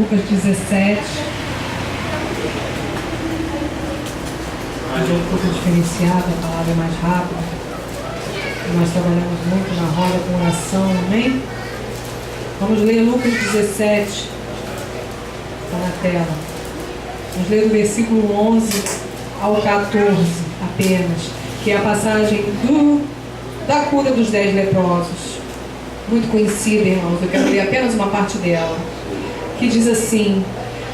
Lucas 17. Hoje é um pouco diferenciado, a palavra é mais rápida. Nós trabalhamos muito na roda com oração, amém? Vamos ler Lucas 17. Está na tela. Vamos ler do versículo 11 ao 14 apenas, que é a passagem da cura dos 10 leprosos. Muito conhecida, irmãos. Eu quero ler apenas uma parte dela, que diz assim: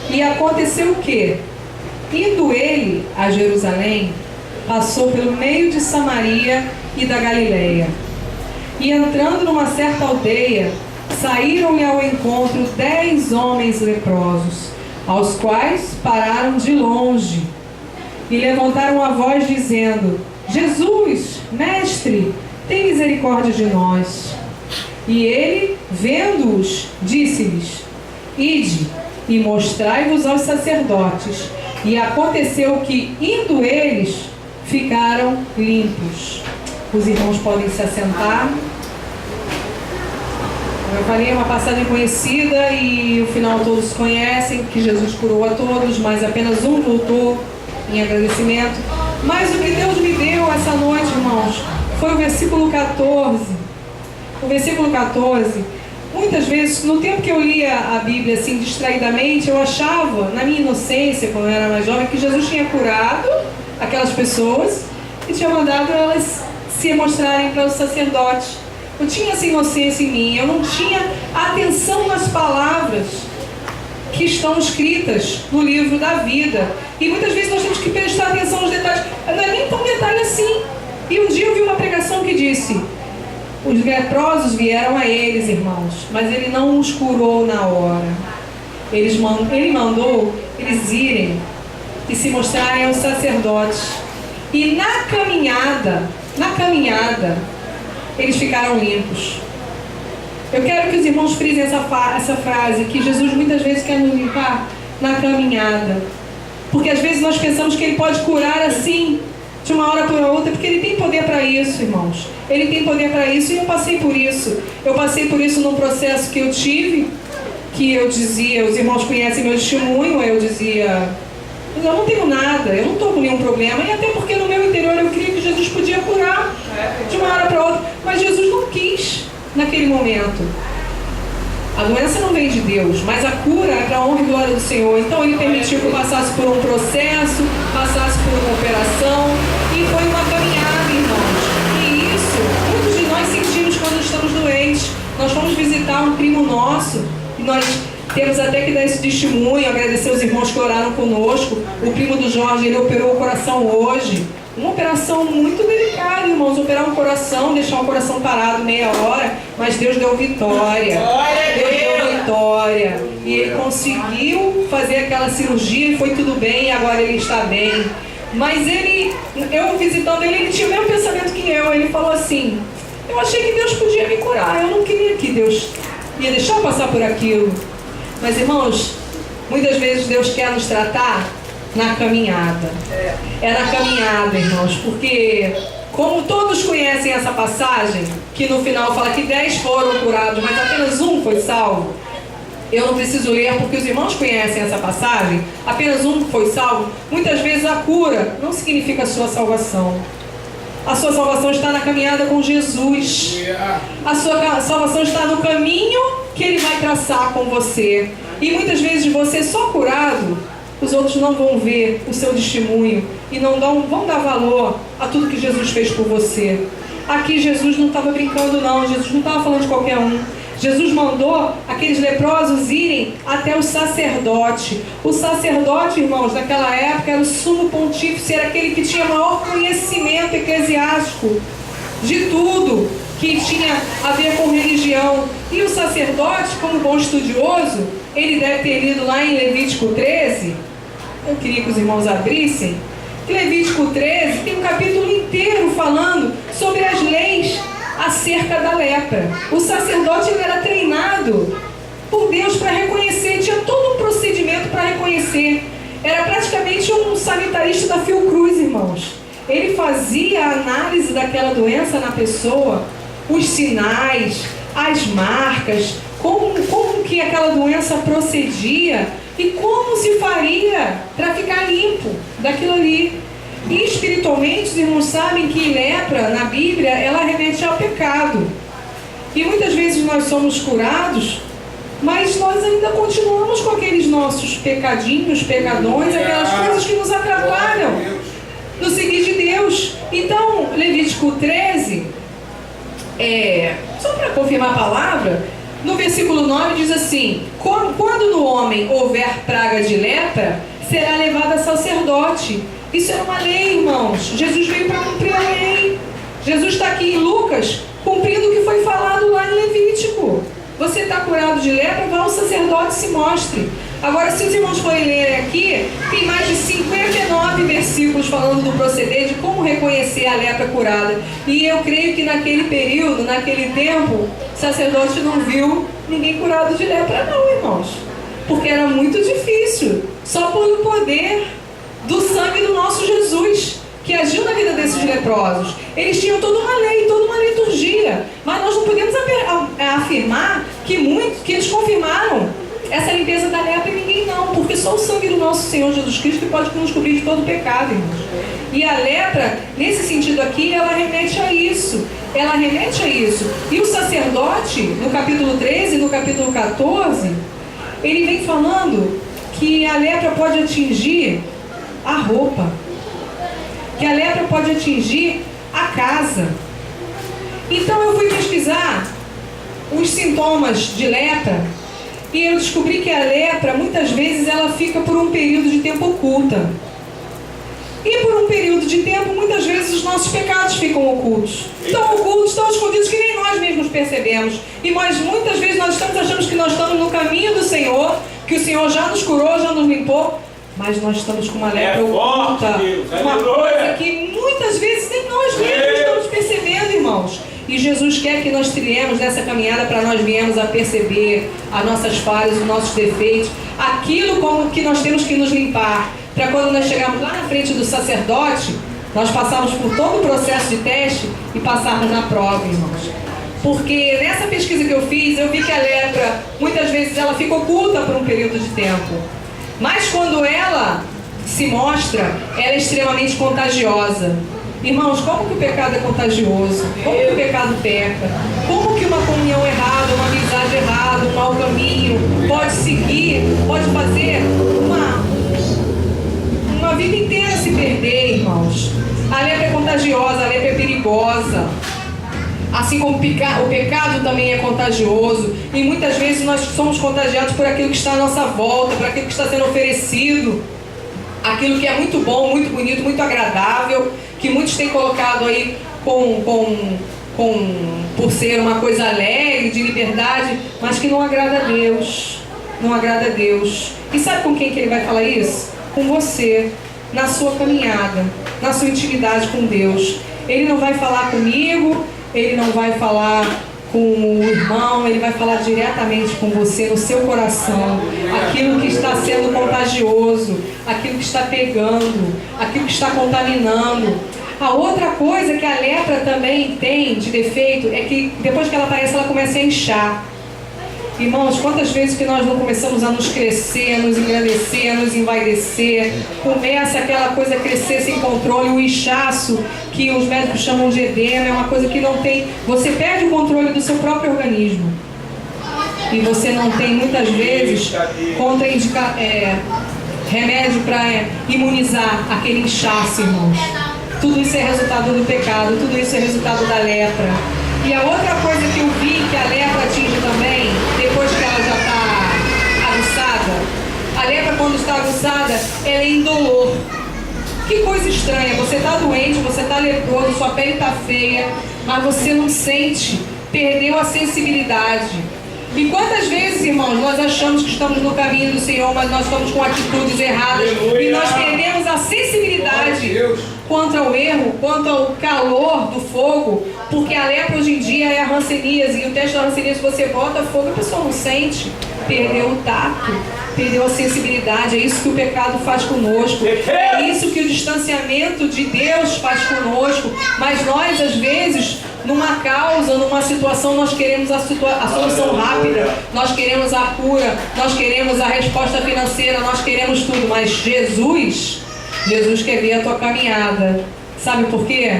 e aconteceu que, indo ele a Jerusalém, passou pelo meio de Samaria e da Galileia. E entrando numa certa aldeia, saíram-lhe ao encontro 10 homens leprosos, aos quais pararam de longe e levantaram a voz dizendo: Jesus, mestre, tem misericórdia de nós. E ele, vendo-os, disse-lhes: ide e mostrai-vos aos sacerdotes. E aconteceu que, indo eles, ficaram limpos. Os irmãos podem se assentar. Eu falei, é uma passagem conhecida e o final todos conhecem, que Jesus curou a todos, mas apenas um voltou em agradecimento. Mas o que Deus me deu essa noite, irmãos, foi o versículo 14. O versículo 14, muitas vezes, no tempo que eu lia a Bíblia assim distraidamente, eu achava, na minha inocência, quando eu era mais jovem, que Jesus tinha curado aquelas pessoas e tinha mandado elas se mostrarem para os sacerdotes. Eu tinha essa inocência em mim, eu não tinha atenção nas palavras que estão escritas no livro da vida. E muitas vezes nós temos que prestar atenção aos detalhes. Não é nem tão detalhe assim. E um dia eu vi uma pregação que disse: os leprosos vieram a eles, irmãos, mas ele não os curou na hora. Ele mandou eles irem e se mostrarem aos sacerdotes. E na caminhada, eles ficaram limpos. Eu quero que os irmãos frisem essa frase, que Jesus muitas vezes quer nos limpar na caminhada. Porque às vezes nós pensamos que ele pode curar assim, de uma hora para outra, porque ele tem poder para isso, irmãos. Ele tem poder para isso e eu passei por isso. Eu passei por isso num processo que eu tive, que eu dizia, os irmãos conhecem meu testemunho, eu dizia: eu não tenho nada, eu não estou com nenhum problema. E até porque no meu interior eu creio que Jesus podia curar de uma hora para outra. Mas Jesus não quis naquele momento. A doença não vem de Deus, mas a cura é para a honra e glória do Senhor. Então ele permitiu que eu passasse por um processo, passasse por uma operação, e foi uma caminhada, irmãos. E isso, muitos de nós sentimos quando estamos doentes. Nós fomos visitar um primo nosso, e nós temos até que dar esse testemunho, agradecer os irmãos que oraram conosco. O primo do Jorge, ele operou o coração hoje. Uma operação muito delicada, irmãos. Operar um coração, deixar o coração parado meia hora, mas Deus deu vitória. Deus deu vitória. E ele conseguiu fazer aquela cirurgia e foi tudo bem, e agora ele está bem. Mas eu visitando ele tinha o mesmo pensamento que eu. Ele falou assim: eu achei que Deus podia me curar, eu não queria que Deus ia deixar eu passar por aquilo. Mas, irmãos, muitas vezes Deus quer nos tratar na caminhada. É na caminhada, irmãos, porque como todos conhecem essa passagem, que no final fala que 10 foram curados, mas apenas um foi salvo. Eu não preciso ler porque os irmãos conhecem essa passagem. Apenas um foi salvo. Muitas vezes a cura não significa a sua salvação. A sua salvação está na caminhada com Jesus. A sua salvação está no caminho que Ele vai traçar com você. E muitas vezes você só curado, os outros não vão ver o seu testemunho e não vão dar valor a tudo que Jesus fez por você. Aqui Jesus não estava brincando não, Jesus não estava falando de qualquer um. Jesus mandou aqueles leprosos irem até o sacerdote. O sacerdote, irmãos, naquela época era o sumo pontífice, era aquele que tinha maior conhecimento eclesiástico de tudo que tinha a ver com religião. E o sacerdote, como bom estudioso, ele deve ter lido lá em Levítico 13. Eu queria que os irmãos abrissem. Levítico 13 tem um capítulo inteiro falando sobre as leis acerca da lepra. O sacerdote ele era treinado por Deus para reconhecer, tinha todo um procedimento para reconhecer. Era praticamente um sanitarista da Fiocruz, irmãos. Ele fazia a análise daquela doença na pessoa, os sinais, as marcas, como que aquela doença procedia e como se faria para ficar limpo daquilo ali. E espiritualmente, os irmãos sabem que lepra, na Bíblia, ela remete ao pecado. E muitas vezes nós somos curados, mas nós ainda continuamos com aqueles nossos pecadinhos, pecadões, aquelas coisas que nos atrapalham no seguir de Deus. Então, Levítico 13, só para confirmar a palavra, no versículo 9 diz assim: quando no homem houver praga de lepra, será levado a sacerdote. Isso era uma lei, irmãos. Jesus veio para cumprir a lei. Jesus está aqui em Lucas, cumprindo o que foi falado lá em Levítico. Você está curado de lepra, vá ao sacerdote e se mostre. Agora, se os irmãos forem ler aqui, tem mais de 59 versículos falando do proceder, de como reconhecer a lepra curada. E eu creio que naquele período, naquele tempo, o sacerdote não viu ninguém curado de lepra não, irmãos. Porque era muito difícil. Só pelo poder do sangue do nosso Jesus, que agiu na vida desses leprosos. Eles tinham toda uma lei, toda uma liturgia. Mas nós não podemos afirmar que eles confirmaram essa limpeza da lepra e ninguém não, porque só o sangue do nosso Senhor Jesus Cristo que pode nos cobrir de todo pecado, irmãos. E a lepra, nesse sentido aqui, ela remete a isso. Ela remete a isso. E o sacerdote, no capítulo 13 e no capítulo 14, ele vem falando que a lepra pode atingir a roupa, que a lepra pode atingir a casa. Então eu fui pesquisar os sintomas de lepra e eu descobri que a lepra, muitas vezes, ela fica por um período de tempo oculta. E por um período de tempo, muitas vezes, os nossos pecados ficam ocultos. Estão ocultos, estão escondidos, que nem nós mesmos percebemos. E muitas vezes nós achamos que nós estamos no caminho do Senhor, que o Senhor já nos curou, já nos limpou, mas nós estamos com uma lepra oculta. Uma coisa que muitas vezes nem nós mesmos estamos percebendo, irmãos. E Jesus quer que nós trilhemos nessa caminhada para nós viemos a perceber as nossas falhas, os nossos defeitos, aquilo como que nós temos que nos limpar, para quando nós chegarmos lá na frente do sacerdote, nós passarmos por todo o processo de teste e passarmos na prova, irmãos. Porque nessa pesquisa que eu fiz, eu vi que a lepra, muitas vezes, ela fica oculta por um período de tempo. Mas quando ela se mostra, ela é extremamente contagiosa. Irmãos, como que o pecado é contagioso? Como que o pecado peca? Como que uma comunhão errada, uma amizade errada, um mau caminho pode seguir, pode fazer uma vida inteira se perder, irmãos? A lepra é contagiosa, a lepra é perigosa. Assim como o pecado também é contagioso. E muitas vezes nós somos contagiados por aquilo que está à nossa volta, por aquilo que está sendo oferecido. Aquilo que é muito bom, muito bonito, muito agradável, que muitos têm colocado aí por ser uma coisa alegre, de liberdade, mas que não agrada a Deus. Não agrada a Deus. E sabe com quem que ele vai falar isso? Com você, na sua caminhada, na sua intimidade com Deus. Ele não vai falar comigo, ele não vai falar com o irmão, ele vai falar diretamente com você, no seu coração. Aquilo que está sendo contagioso, aquilo que está pegando, aquilo que está contaminando. A outra coisa que a lepra também tem de defeito é que depois que ela aparece, ela começa a inchar. Irmãos, quantas vezes que nós não começamos a nos crescer, a nos engrandecer, a nos envaidecer, começa aquela coisa a crescer sem controle, o inchaço, que os médicos chamam de edema, é uma coisa que não tem, você perde o controle do seu próprio organismo. E você não tem, muitas vezes, remédio para imunizar aquele inchaço, irmãos. Tudo isso é resultado do pecado, tudo isso é resultado da lepra. E a outra coisa que eu vi que a lepra atinge também, depois que ela já está aguçada, a lepra quando está aguçada, ela é indolor. Que coisa estranha, você está doente, você está leproso, sua pele está feia, mas você não sente, perdeu a sensibilidade. E quantas vezes, irmãos, nós achamos que estamos no caminho do Senhor, mas nós estamos com atitudes erradas. Aleluia. E nós perdemos a sensibilidade quanto ao erro, quanto ao calor do fogo, porque a lepra hoje em dia é a hanseníase, e o teste da hanseníase, você bota fogo, a pessoa não sente, perdeu o tato, perdeu a sensibilidade. É isso que o pecado faz conosco, é isso que o distanciamento de Deus faz conosco. Mas nós, às vezes, numa causa, numa situação, nós queremos a solução rápida, nós queremos a cura, nós queremos a resposta financeira, nós queremos tudo, mas Jesus quer ver a tua caminhada. Sabe por quê?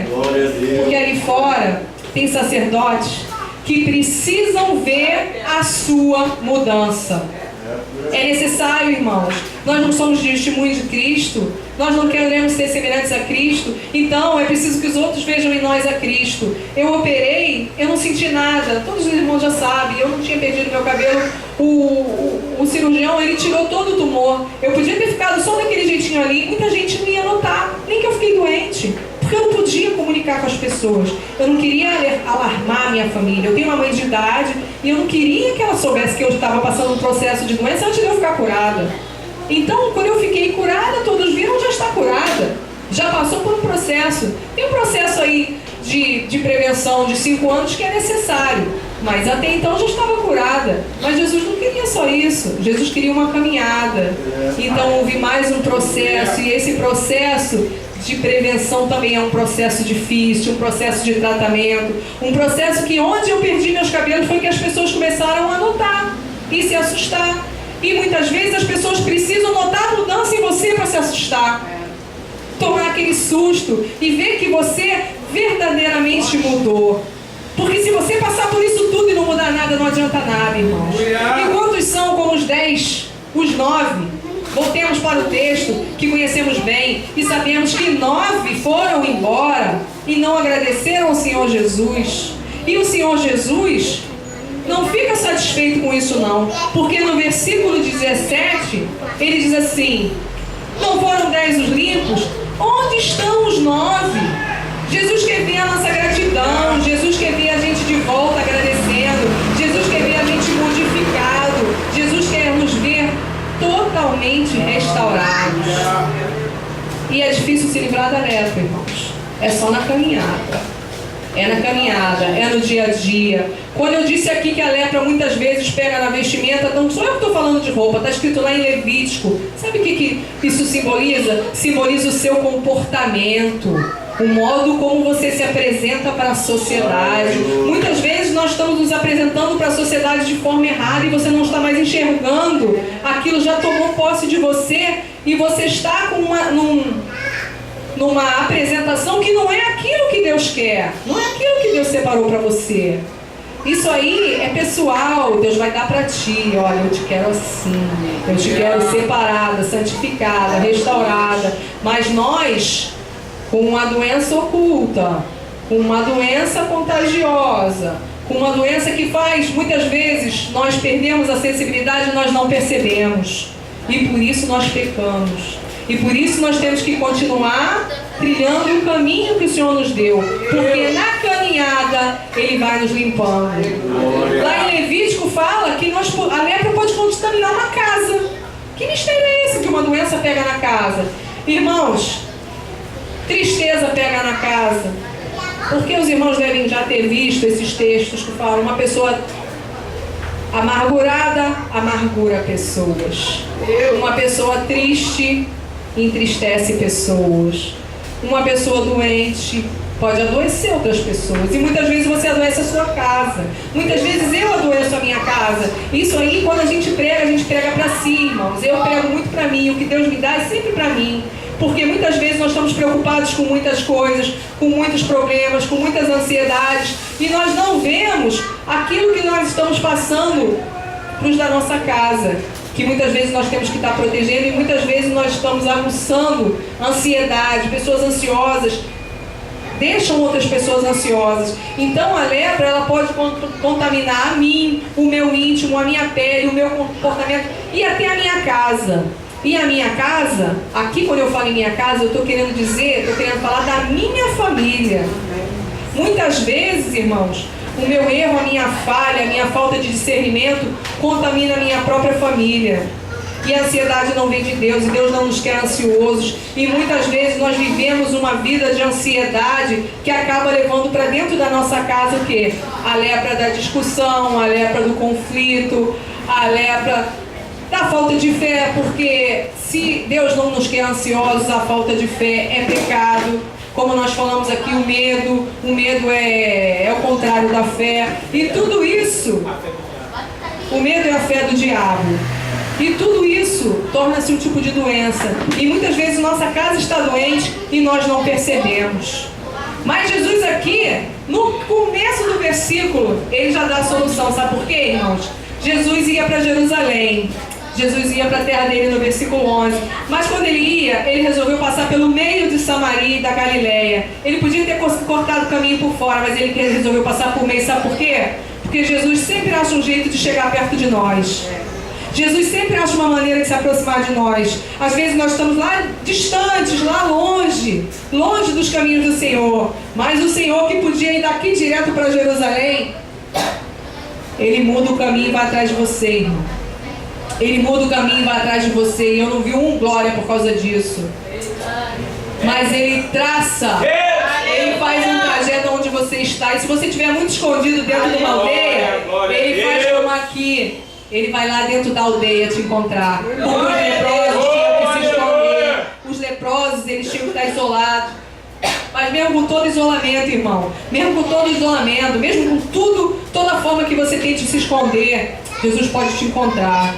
Porque ali fora tem sacerdotes que precisam ver a sua mudança. É necessário, irmãos. Nós não somos testemunhos de Cristo. Nós não queremos ser semelhantes a Cristo. Então é preciso que os outros vejam em nós a Cristo. Eu operei, eu não senti nada. Todos os irmãos já sabem. Eu não tinha perdido meu cabelo. O cirurgião, ele tirou todo o tumor. Eu podia ter ficado só daquele jeitinho ali. Muita gente não ia notar. Nem que eu fiquei doente. Porque eu não podia comunicar com as pessoas. Eu não queria alarmar a minha família. Eu tenho uma mãe de idade e eu não queria que ela soubesse que eu estava passando um processo de doença antes de eu ficar curada. Então, quando eu fiquei curada, todos viram, já está curada. Já passou por um processo. Tem um processo aí de prevenção de 5 anos que é necessário. Mas até então já estava curada. Mas Jesus não queria só isso. Jesus queria uma caminhada. Então houve mais um processo. E esse processo de prevenção também é um processo difícil, um processo de tratamento, um processo que onde eu perdi meus cabelos foi que as pessoas começaram a notar e se assustar. E muitas vezes as pessoas precisam notar a mudança em você para se assustar. Tomar aquele susto e ver que você verdadeiramente mudou. Porque se você passar por isso tudo e não mudar nada, não adianta nada, irmãos. E quantos são como os 10, os 9? Voltemos para o texto que conhecemos bem e sabemos que 9 foram embora e não agradeceram ao Senhor Jesus. E o Senhor Jesus não fica satisfeito com isso não, porque no versículo 17 ele diz assim: não foram 10 os limpos? Onde estão os 9? Jesus quer ver a nossa gratidão, Jesus quer ver a gente de volta agradecendo, Jesus quer ver a gente modificado, Jesus quer nos ver totalmente restaurados. E é difícil se livrar da lepra, irmãos. É só na caminhada. É na caminhada, é no dia a dia. Quando eu disse aqui que a lepra muitas vezes pega na vestimenta, não sou eu que estou falando de roupa, está escrito lá em Levítico. Sabe o que isso simboliza? Simboliza o seu comportamento, o modo como você se apresenta para a sociedade. Muitas vezes nós estamos nos apresentando para a sociedade de forma errada e você não está mais enxergando. Aquilo já tomou posse de você e você está com numa apresentação que não é aquilo que Deus quer, não é aquilo que Deus separou para você. Isso aí é pessoal, Deus vai dar para ti. Olha, eu te quero assim, eu te quero separada, santificada, restaurada. Mas nós, com uma doença oculta, com uma doença contagiosa, com uma doença que faz, muitas vezes, nós perdemos a sensibilidade e nós não percebemos. E por isso nós pecamos. E por isso nós temos que continuar trilhando o caminho que o Senhor nos deu. Porque na caminhada Ele vai nos limpando. Lá em Levítico fala que a lepra pode contaminar uma casa. Que mistério é esse que uma doença pega na casa? Irmãos, tristeza pega na casa. Porque os irmãos devem já ter visto esses textos que falam: uma pessoa amargurada amargura pessoas. Uma pessoa triste entristece pessoas. Uma pessoa doente pode adoecer outras pessoas. E muitas vezes você adoece a sua casa. Muitas vezes eu adoeço a minha casa. Isso aí, quando a gente prega para si, irmãos. Eu prego muito para mim. O que Deus me dá é sempre para mim. Porque muitas vezes nós estamos preocupados com muitas coisas, com muitos problemas, com muitas ansiedades. E nós não vemos aquilo que nós estamos passando para os da nossa casa. Que muitas vezes nós temos que estar protegendo e muitas vezes nós estamos aguçando ansiedade. Pessoas ansiosas deixam outras pessoas ansiosas. Então a lepra, ela pode contaminar a mim, o meu íntimo, a minha pele, o meu comportamento e até a minha casa. E a minha casa, aqui quando eu falo em minha casa, eu estou querendo falar da minha família. Muitas vezes, irmãos, o meu erro, a minha falha, a minha falta de discernimento contamina a minha própria família. E a ansiedade não vem de Deus, e Deus não nos quer ansiosos. E muitas vezes nós vivemos uma vida de ansiedade que acaba levando para dentro da nossa casa o quê? A lepra da discussão, a lepra do conflito, a lepra da falta de fé, porque se Deus não nos quer ansiosos, a falta de fé é pecado. como nós falamos aqui, o medo é o contrário da fé, e tudo isso, o medo é a fé do diabo, e tudo isso torna-se um tipo de doença, e muitas vezes nossa casa está doente e nós não percebemos. Mas Jesus aqui, no começo do versículo, ele já dá a solução. Sabe por quê, irmãos? Jesus ia para Jerusalém. Jesus ia para a terra dele no versículo 11. Mas quando ele ia, ele resolveu passar pelo meio de Samaria e da Galileia. Ele podia ter cortado o caminho por fora, mas ele resolveu passar por meio. Sabe por quê? Porque Jesus sempre acha um jeito de chegar perto de nós. Jesus sempre acha uma maneira de se aproximar de nós. Às vezes nós estamos lá distantes, lá longe dos caminhos do Senhor. Mas o Senhor, que podia ir daqui direto para Jerusalém, Ele muda o caminho e vai atrás de você, irmão. Ele muda o caminho e vai atrás de você. E eu não vi glória por causa disso. Mas Ele traça, Ele faz um trajeto onde você está. E se você estiver muito escondido dentro de uma aldeia, Ele faz como aqui. Ele vai lá dentro da aldeia te encontrar. Porque os leprosos tinham que se esconder. Os leprosos, eles tinham que estar isolados. Mas mesmo com todo isolamento, irmão, mesmo com todo isolamento, mesmo com tudo, toda forma que você tem de se esconder, Jesus pode te encontrar.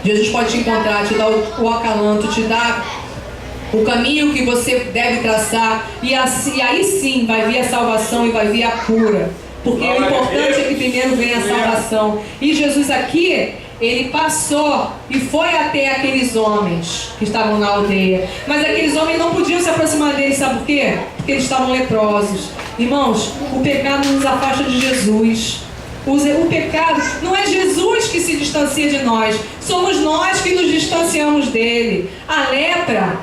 Jesus pode te encontrar, te dar o acalanto, te dar o caminho que você deve traçar. E aí sim vai vir a salvação e vai vir a cura. Porque o importante é que primeiro vem a salvação. E Jesus aqui, ele passou e foi até aqueles homens que estavam na aldeia. Mas aqueles homens não podiam se aproximar dele, sabe por quê? Porque eles estavam leprosos. Irmãos, o pecado nos afasta de Jesus. O pecado não é Jesus que se distancia de nós. Somos nós que nos distanciamos dele. A lepra,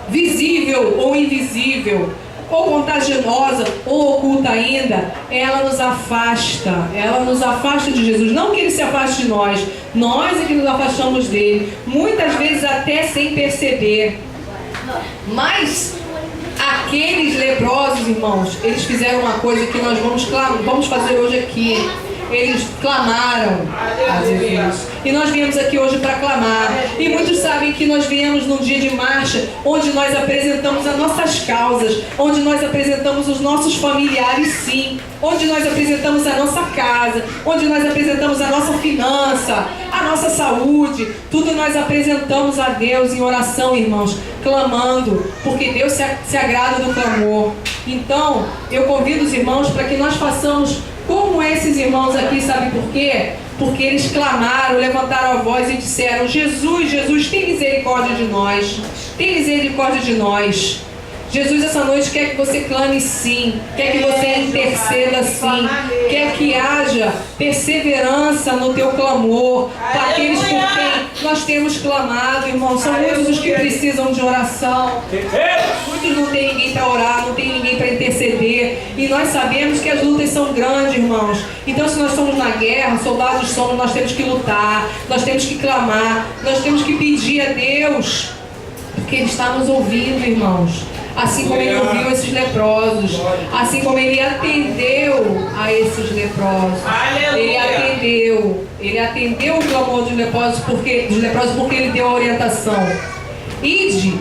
visível ou invisível, ou contagiosa, ou oculta ainda, ela nos afasta de Jesus. Não que ele se afaste de nós é que nos afastamos dele, muitas vezes até sem perceber. Mas aqueles leprosos, irmãos, eles fizeram uma coisa que nós vamos fazer hoje aqui. Eles clamaram a Jesus. E nós viemos aqui hoje para clamar. E muitos sabem que nós viemos num dia de marcha, onde nós apresentamos as nossas causas, onde nós apresentamos os nossos familiares, sim, onde nós apresentamos a nossa casa, onde nós apresentamos a nossa finança, a nossa saúde. Tudo nós apresentamos a Deus em oração, irmãos, clamando, porque Deus se agrada do clamor. Então, eu convido os irmãos para que nós façamos como esses irmãos aqui, sabe por quê? Porque eles clamaram, levantaram a voz e disseram: Jesus, Jesus, tem misericórdia de nós, tem misericórdia de nós. Jesus, essa noite quer que você clame sim, quer que você interceda sim, quer que haja perseverança no teu clamor, para aqueles por quem nós temos clamado, irmãos. São muitos os que precisam de oração, muitos não tem ninguém para orar, não tem ninguém para interceder, e nós sabemos que as lutas são grandes, irmãos. Então, se nós estamos na guerra, soldados somos, nós temos que lutar, nós temos que clamar, nós temos que pedir a Deus, porque Ele está nos ouvindo, irmãos. Assim como Ele ouviu esses leprosos, assim como Ele atendeu a esses leprosos. Ele atendeu o clamor dos leprosos porque Ele deu a orientação: ide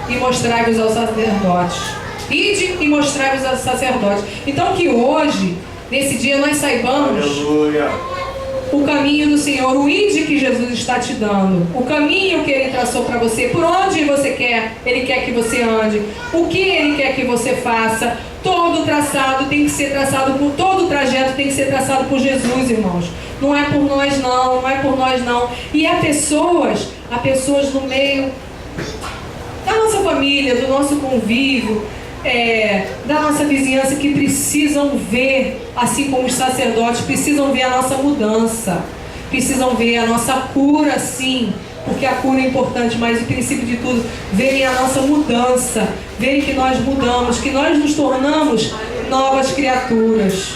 e mostrai-vos aos sacerdotes. Ide e mostrai-vos aos sacerdotes. Então que hoje, nesse dia, nós saibamos o caminho do Senhor, o ide que Jesus está te dando, o caminho que Ele traçou para você, por onde Ele quer que você ande, o que Ele quer que você faça. Todo traçado tem que ser traçado por todo o trajeto tem que ser traçado por Jesus, irmãos. Não é por nós não, não é por nós não. E há pessoas no meio da nossa família, do nosso convívio, da nossa vizinhança, que precisam ver, assim como os sacerdotes, precisam ver a nossa mudança, precisam ver a nossa cura, sim, porque a cura é importante, mas o princípio de tudo, verem a nossa mudança, verem que nós mudamos, que nós nos tornamos novas criaturas.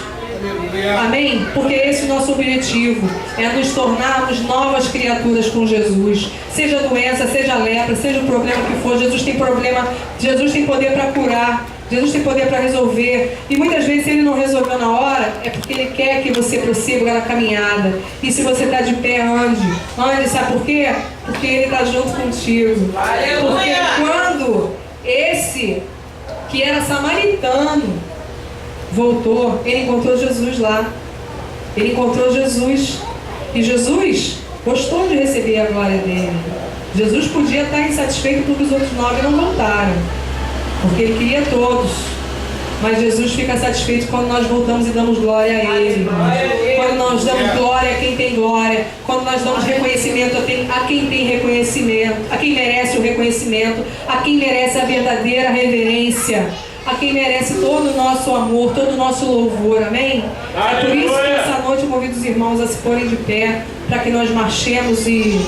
Amém? Porque esse é o nosso objetivo, é nos tornarmos novas criaturas com Jesus. Seja doença, seja lepra, seja o problema que for, Jesus tem poder para curar, Jesus tem poder para resolver. E muitas vezes, se Ele não resolveu na hora, é porque Ele quer que você prossiga na caminhada. E se você está de pé, ande, sabe por quê? Porque Ele está junto contigo. Porque quando esse que era samaritano, voltou, ele encontrou Jesus lá. Ele encontrou Jesus. E Jesus gostou de receber a glória dele. Jesus podia estar insatisfeito porque os outros 9 não voltaram, porque ele queria todos. Mas Jesus fica satisfeito quando nós voltamos e damos glória a Ele. Quando nós damos glória a quem tem glória. Quando nós damos reconhecimento a quem tem reconhecimento. A quem merece o reconhecimento. A quem merece a verdadeira reverência. A quem merece todo o nosso amor, todo o nosso louvor. Amém? É por isso que essa noite eu convido os irmãos a se porem de pé, para que nós marchemos e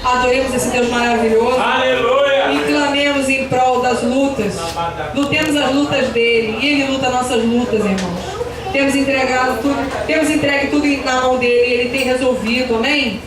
adoremos esse Deus maravilhoso. Aleluia! E clamemos em prol das lutas. Lutemos as lutas dele. E ele luta nossas lutas, irmãos. Temos entregado tudo, temos entregue tudo na mão dele. E ele tem resolvido, amém?